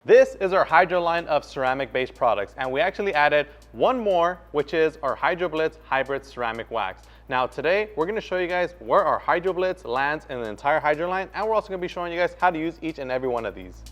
This is our Hydro line of ceramic-based products, and we actually added one more, which is our HydroBlitz hybrid ceramic wax. Now today, we're gonna show you guys where our HydroBlitz lands in the entire Hydro line, and we're also gonna be showing you guys how to use each and every one of these.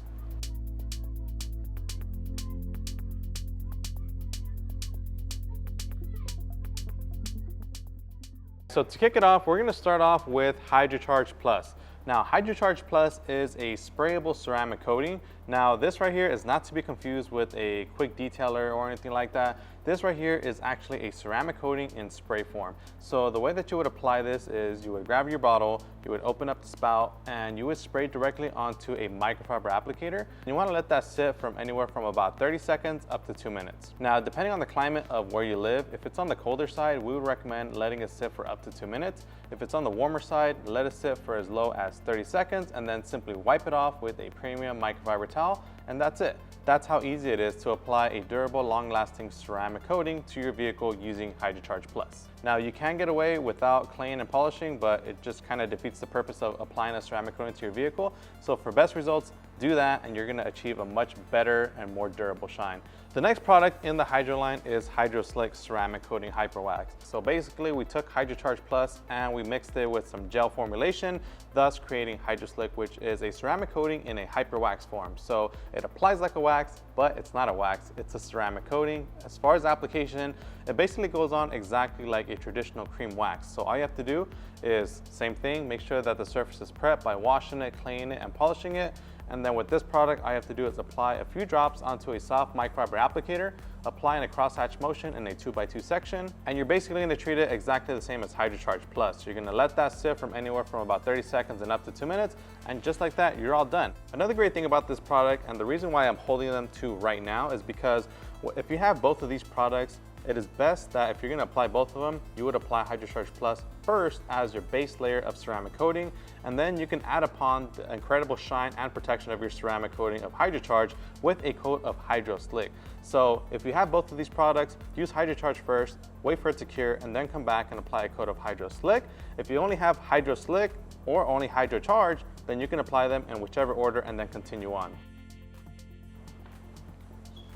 So to kick it off, we're gonna start off with HydroCharge Plus. Now, HydroCharge Plus is a sprayable ceramic coating. Now, this right here is not to be confused with a quick detailer or anything like that. This right here is actually a ceramic coating in spray form. So the way that you would apply this is you would grab your bottle, you would open up the spout, and you would spray directly onto a microfiber applicator. You wanna let that sit from anywhere from about 30 seconds up to 2 minutes. Now, depending on the climate of where you live, if it's on the colder side, we would recommend letting it sit for up to 2 minutes. If it's on the warmer side, let it sit for as low as 30 seconds and then simply wipe it off with a premium microfiber towel, and that's it. That's how easy it is to apply a durable, long-lasting ceramic coating to your vehicle using HydroCharge Plus. Now, you can get away without cleaning and polishing, but it just kind of defeats the purpose of applying a ceramic coating to your vehicle. So for best results, do that and you're gonna achieve a much better and more durable shine. The next product in the Hydro line is HydroSlick Ceramic Coating Hyperwax. So basically we took HydroCharge Plus and we mixed it with some gel formulation, thus creating HydroSlick, which is a ceramic coating in a hyperwax form. So it applies like a wax, but it's not a wax, it's a ceramic coating. As far as application, it basically goes on exactly like a traditional cream wax. So all you have to do is same thing, make sure that the surface is prepped by washing it, cleaning it, and polishing it. And then with this product, all you have to do is apply a few drops onto a soft microfiber applicator, applying a crosshatch motion in a 2x2 section, and you're basically gonna treat it exactly the same as HydroCharge Plus. You're gonna let that sit from anywhere from about 30 seconds and up to 2 minutes, and just like that, you're all done. Another great thing about this product, and the reason why I'm holding them to right now, is because if you have both of these products, it is best that if you're gonna apply both of them, you would apply HydroCharge Plus first as your base layer of ceramic coating, and then you can add upon the incredible shine and protection of your ceramic coating of HydroCharge with a coat of HydroSlick. So if you have both of these products, use HydroCharge first, wait for it to cure, and then come back and apply a coat of HydroSlick. If you only have HydroSlick or only HydroCharge, then you can apply them in whichever order and then continue on.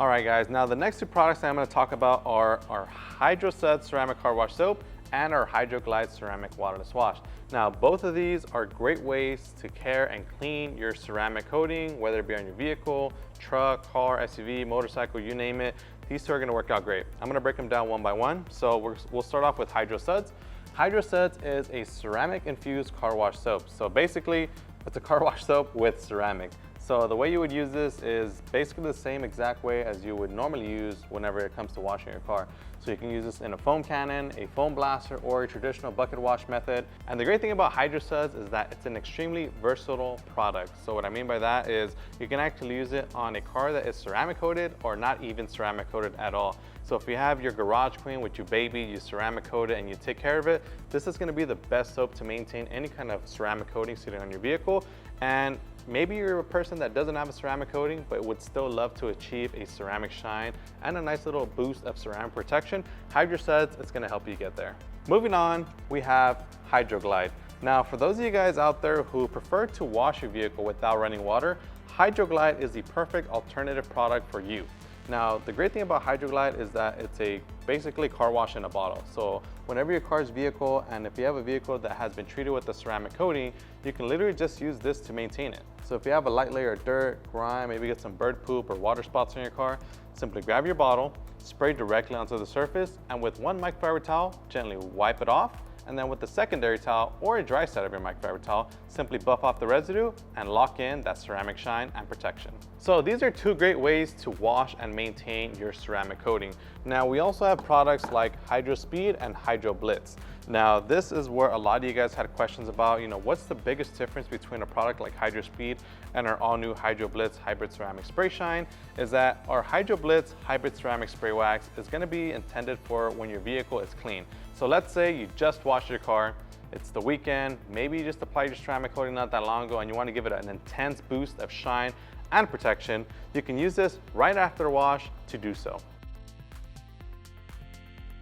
All right guys, now the next two products that I'm going to talk about are our HydroSuds ceramic car wash soap and our HydroGlide ceramic waterless wash. Now both of these are great ways to care and clean your ceramic coating, whether it be on your vehicle, truck, car, SUV, motorcycle, you name it. These two are going to work out great. I'm going to break them down one by one. So we'll start off with HydroSuds. HydroSuds is a ceramic infused car wash soap. So basically it's a car wash soap with ceramic. So the way you would use this is basically the same exact way as you would normally use whenever it comes to washing your car. So you can use this in a foam cannon, a foam blaster, or a traditional bucket wash method. And the great thing about HydroSuds is that it's an extremely versatile product. So what I mean by that is you can actually use it on a car that is ceramic coated or not even ceramic coated at all. So if you have your garage clean with your baby, you ceramic coat it and you take care of it, this is gonna be the best soap to maintain any kind of ceramic coating sitting on your vehicle. And maybe you're a person that doesn't have a ceramic coating but would still love to achieve a ceramic shine and a nice little boost of ceramic protection. HydroSuds is going to help you get there. Moving on, we have HydroGlide. Now for those of you guys out there who prefer to wash your vehicle without running water, HydroGlide is the perfect alternative product for you. Now, the great thing about HydroGlide is that it's a basically car wash in a bottle. So whenever your car's vehicle, and if you have a vehicle that has been treated with a ceramic coating, you can literally just use this to maintain it. So if you have a light layer of dirt, grime, maybe get some bird poop or water spots on your car, simply grab your bottle, spray directly onto the surface, and with one microfiber towel, gently wipe it off. And then with the secondary towel or a dry side of your microfiber towel, simply buff off the residue and lock in that ceramic shine and protection. So these are two great ways to wash and maintain your ceramic coating. Now we also have products like HydroSpeed and HydroBlitz. Now this is where a lot of you guys had questions about, what's the biggest difference between a product like HydroSpeed and our all new HydroBlitz hybrid ceramic spray shine, is that our HydroBlitz hybrid ceramic spray wax is going to be intended for when your vehicle is clean. So let's say you just washed your car, it's the weekend, maybe you just applied your ceramic coating not that long ago and you want to give it an intense boost of shine and protection. You can use this right after the wash to do so.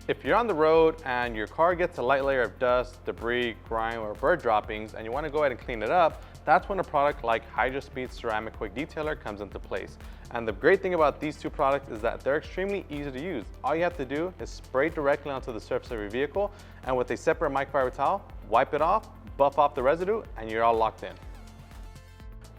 If you're on the road and your car gets a light layer of dust, debris, grime, or bird droppings and you want to go ahead and clean it up, that's when a product like HydroSpeed Ceramic Quick Detailer comes into place. And the great thing about these two products is that they're extremely easy to use. All you have to do is spray directly onto the surface of your vehicle, and with a separate microfiber towel, wipe it off, buff off the residue, and you're all locked in.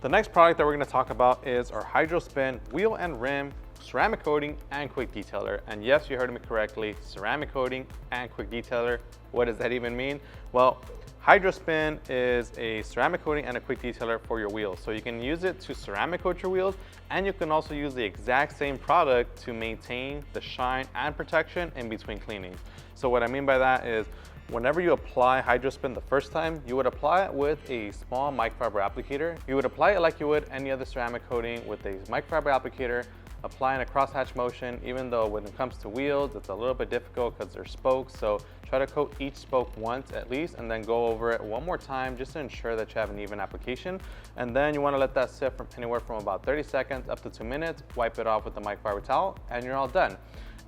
The next product that we're going to talk about is our HydroSpin wheel and rim ceramic coating and quick detailer. And yes, you heard me correctly, ceramic coating and quick detailer. What does that even mean? Well, HydroSpin is a ceramic coating and a quick detailer for your wheels. So you can use it to ceramic coat your wheels, and you can also use the exact same product to maintain the shine and protection in between cleanings. So what I mean by that is, whenever you apply HydroSpin the first time, you would apply it with a small microfiber applicator. You would apply it like you would any other ceramic coating with a microfiber applicator, applying a crosshatch motion, even though when it comes to wheels, it's a little bit difficult because they're spokes. So try to coat each spoke once at least, and then go over it one more time just to ensure that you have an even application. And then you want to let that sit from anywhere from about 30 seconds up to 2 minutes, wipe it off with the microfiber towel, and you're all done.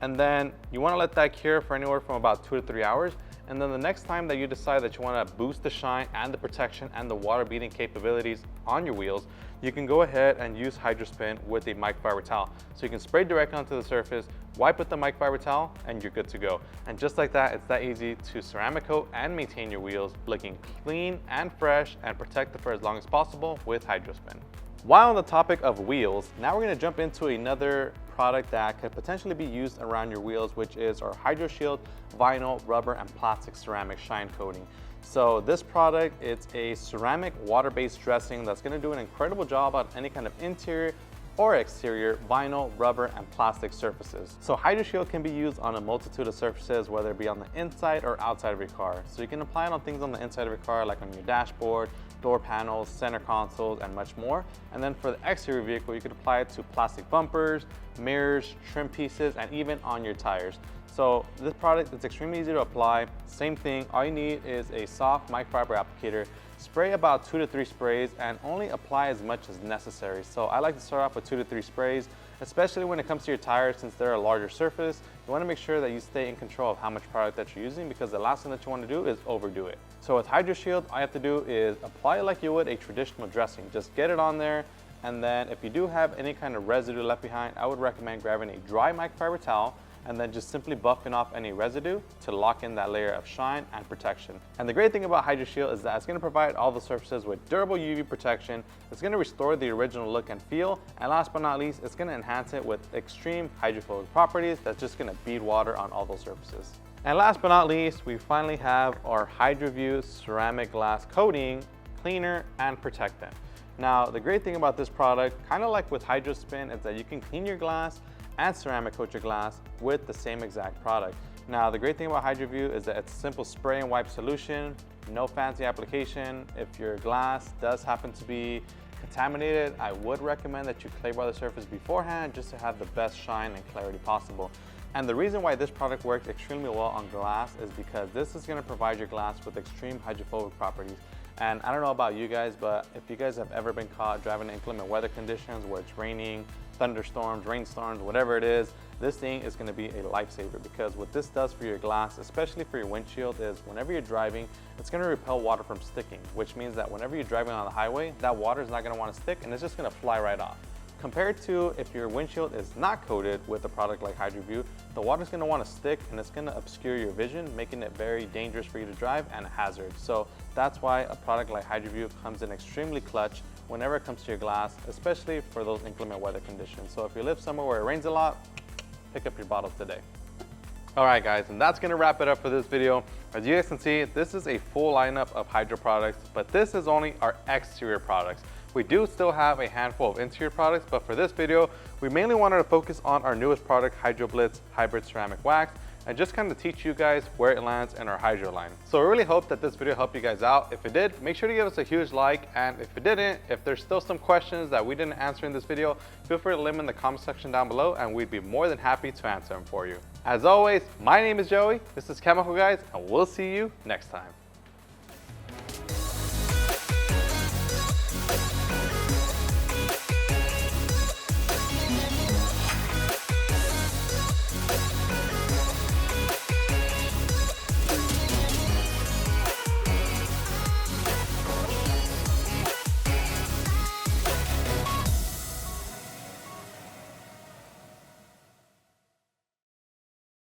And then you want to let that cure for anywhere from about 2 to 3 hours. And then the next time that you decide that you want to boost the shine and the protection and the water beading capabilities on your wheels, you can go ahead and use HydroSpin with a microfiber towel. So you can spray directly onto the surface, wipe with the microfiber towel, and you're good to go. And just like that, it's that easy to ceramic coat and maintain your wheels looking clean and fresh, and protect them for as long as possible with HydroSpin. While on the topic of wheels, now we're going to jump into another product that could potentially be used around your wheels, which is our HydroShield vinyl, rubber, and plastic ceramic shine coating. So this product, it's a ceramic water-based dressing that's going to do an incredible job on any kind of interior or exterior vinyl, rubber, and plastic surfaces. So HydroShield can be used on a multitude of surfaces, whether it be on the inside or outside of your car. So you can apply it on things on the inside of your car, like on your dashboard, door panels, center consoles, and much more. And then for the exterior vehicle, you could apply it to plastic bumpers, mirrors, trim pieces, and even on your tires. So this product is extremely easy to apply. Same thing, all you need is a soft microfiber applicator. Spray about 2 to 3 sprays and only apply as much as necessary. So I like to start off with 2 to 3 sprays, especially when it comes to your tires, since they're a larger surface. You want to make sure that you stay in control of how much product that you're using, because the last thing that you want to do is overdo it. So with HydroShield, all you have to do is apply it like you would a traditional dressing. Just get it on there, and then if you do have any kind of residue left behind, I would recommend grabbing a dry microfiber towel and then just simply buffing off any residue to lock in that layer of shine and protection. And the great thing about HydroShield is that it's going to provide all the surfaces with durable UV protection. It's going to restore the original look and feel, and last but not least, it's going to enhance it with extreme hydrophobic properties that's just going to bead water on all those surfaces. And last but not least, we finally have our HydroView ceramic glass coating, cleaner, and protectant. Now, the great thing about this product, kind of like with HydroSpin, is that you can clean your glass and ceramic coat your glass with the same exact product. Now, the great thing about HydroView is that it's a simple spray and wipe solution, no fancy application. If your glass does happen to be contaminated, I would recommend that you clay bar the surface beforehand just to have the best shine and clarity possible. And the reason why this product works extremely well on glass is because this is going to provide your glass with extreme hydrophobic properties. And I don't know about you guys, but if you guys have ever been caught driving in inclement weather conditions where it's raining, thunderstorms, rainstorms, whatever it is, this thing is going to be a lifesaver, because what this does for your glass, especially for your windshield, is whenever you're driving, it's going to repel water from sticking, which means that whenever you're driving on the highway, that water is not going to want to stick and it's just going to fly right off. Compared to if your windshield is not coated with a product like HydroView, the water is going to want to stick and it's going to obscure your vision, making it very dangerous for you to drive and a hazard. So that's why a product like HydroView comes in extremely clutch whenever it comes to your glass, especially for those inclement weather conditions. So if you live somewhere where it rains a lot, pick up your bottles today. All right, guys, and that's gonna wrap it up for this video. As you guys can see, this is a full lineup of Hydro products, but this is only our exterior products. We do still have a handful of interior products, but for this video, we mainly wanted to focus on our newest product, HydroBlitz Hybrid Ceramic Wax, and just kind of teach you guys where it lands in our Hydro line. So I really hope that this video helped you guys out. If it did, make sure to give us a huge like, and if it didn't, if there's still some questions that we didn't answer in this video, feel free to leave them in the comment section down below, and we'd be more than happy to answer them for you. As always, my name is Joey, this is Chemical Guys, and we'll see you next time.